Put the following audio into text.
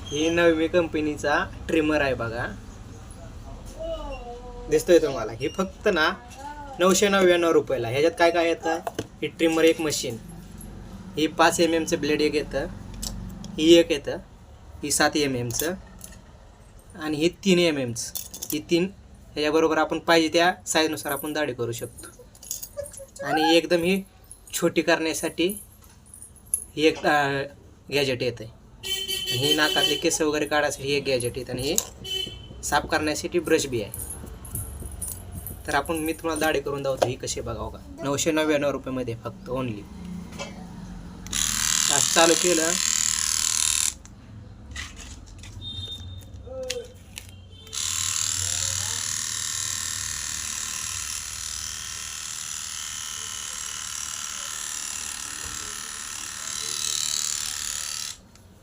ही नवी कंपनीचा ट्रिमर आहे बघा, दिसतोय तुम्हाला. ही फक्त ना 999 रुपयाला. ह्याच्यात काय काय येतं, ही ट्रिमर एक मशीन, ही 5 mm ब्लेड एक येतं, ही एक येतं, ही 7 mm आणि ही 3 mm. ही 3 ह्याच्याबरोबर आपण पाहिजे त्या साईजनुसार आपण दाढी करू शकतो. आणि एकदम ही छोटी करण्यासाठी ही एक गॅजेट येतं. ही नाकातले केस वगैरे काढण्यासाठी एक गॅजेट येतं. आणि हे साफ करण्यासाठी ब्रश बी आहे. तर मी तुम्हाला दाढी करून दावतो ही कशी बघावं का. 999 रुपयामध्ये फक्त ओनली. चालू केलं